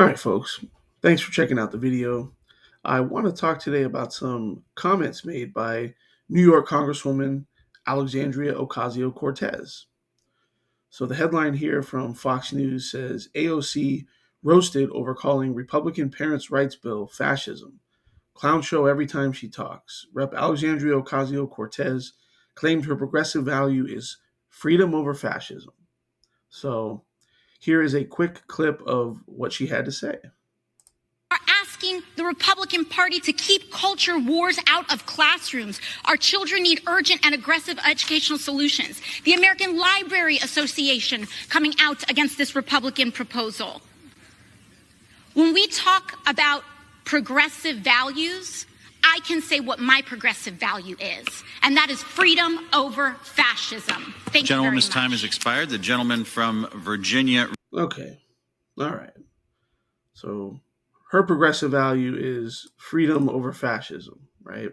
All right, folks. Thanks for checking out the video. I want to talk today about some comments made by New York Congresswoman Alexandria Ocasio-Cortez. So the headline here from Fox News says AOC roasted over calling Republican parents' rights bill fascism. Clown show every time she talks. Rep. Alexandria Ocasio-Cortez claimed her progressive value is freedom over fascism. So here is a quick clip of what she had to say. Are asking the Republican Party to keep culture wars out of classrooms. Our children need urgent and aggressive educational solutions. The American Library Association coming out against this Republican proposal. When we talk about progressive values, I can say what my progressive value is, and that is freedom over fascism. Thank you very much. Gentleman's time has expired. The gentleman from Virginia. Okay. All right. So her progressive value is freedom over fascism, right?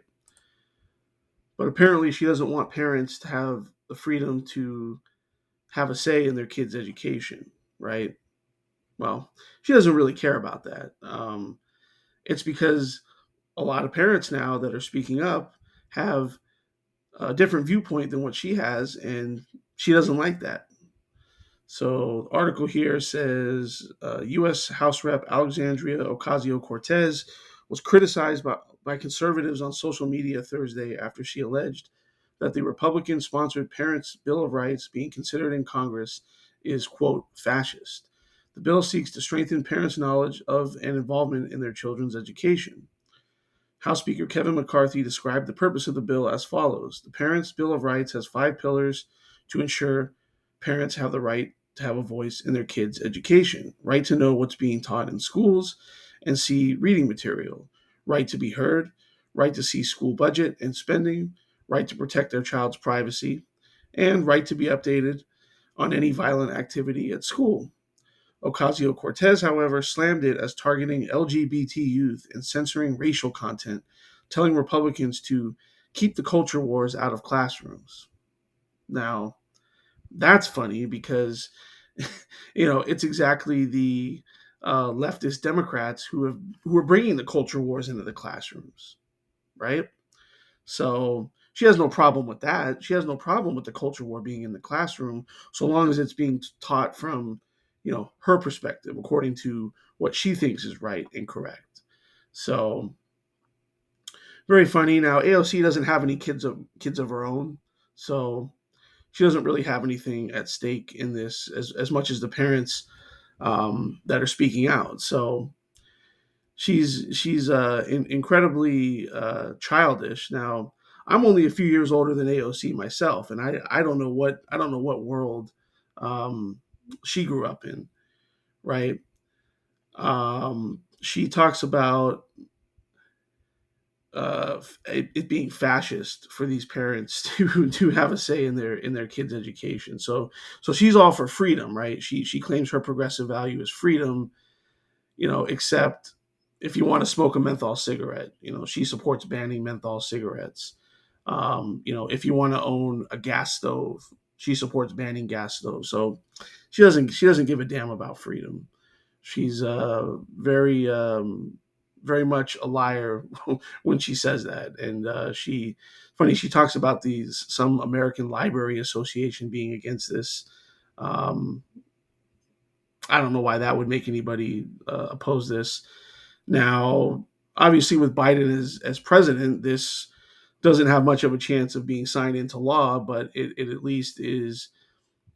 But apparently she doesn't want parents to have the freedom to have a say in their kids' education, right? Well, she doesn't really care about that. It's because a lot of parents now that are speaking up have a different viewpoint than what she has, and she doesn't like that. So the article here says U.S. House Rep. Alexandria Ocasio-Cortez was criticized by conservatives on social media Thursday after she alleged that the Republican-sponsored Parents' Bill of Rights being considered in Congress is, quote, fascist. The bill seeks to strengthen parents' knowledge of and involvement in their children's education. House Speaker Kevin McCarthy described the purpose of the bill as follows. The Parents' Bill of Rights has 5 pillars to ensure parents have the right to have a voice in their kids' education, right to know what's being taught in schools and see reading material, right to be heard, right to see school budget and spending, right to protect their child's privacy, and right to be updated on any violent activity at school. Ocasio-Cortez, however, slammed it as targeting LGBT youth and censoring racial content, telling Republicans to keep the culture wars out of classrooms. Now, that's funny because, it's exactly the leftist Democrats who are bringing the culture wars into the classrooms, right? So she has no problem with that. She has no problem with the culture war being in the classroom, so long as it's being taught from, her perspective, according to what she thinks is right and correct. So very funny. Now AOC doesn't have any kids of her own, so she doesn't really have anything at stake in this as much as the parents that are speaking out. So she's incredibly childish. Now I'm only a few years older than AOC myself, and I don't know what world she grew up in, right? She talks about it being fascist for these parents to have a say in their kids' education. So she's all for freedom, right? She claims her progressive value is freedom, except if you want to smoke a menthol cigarette, she supports banning menthol cigarettes. If you want to own a gas stove, she supports banning gas stoves. So she doesn't give a damn about freedom. She's very much a liar when she says that. And she talks about some American Library Association being against this. I don't know why that would make anybody oppose this. Now, obviously, with Biden as president, this doesn't have much of a chance of being signed into law, but it at least is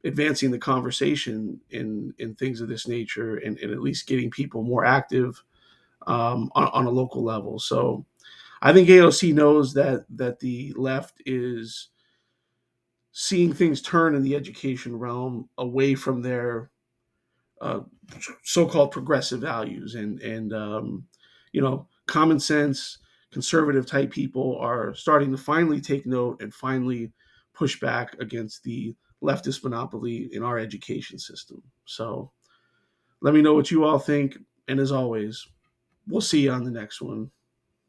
advancing the conversation in things of this nature, and at least getting people more active on a local level. So I think AOC knows that the left is seeing things turn in the education realm away from their uh, so-called progressive values, and common sense conservative type people are starting to finally take note and finally push back against the leftist monopoly in our education system. So let me know what you all think, and as always, we'll see you on the next one.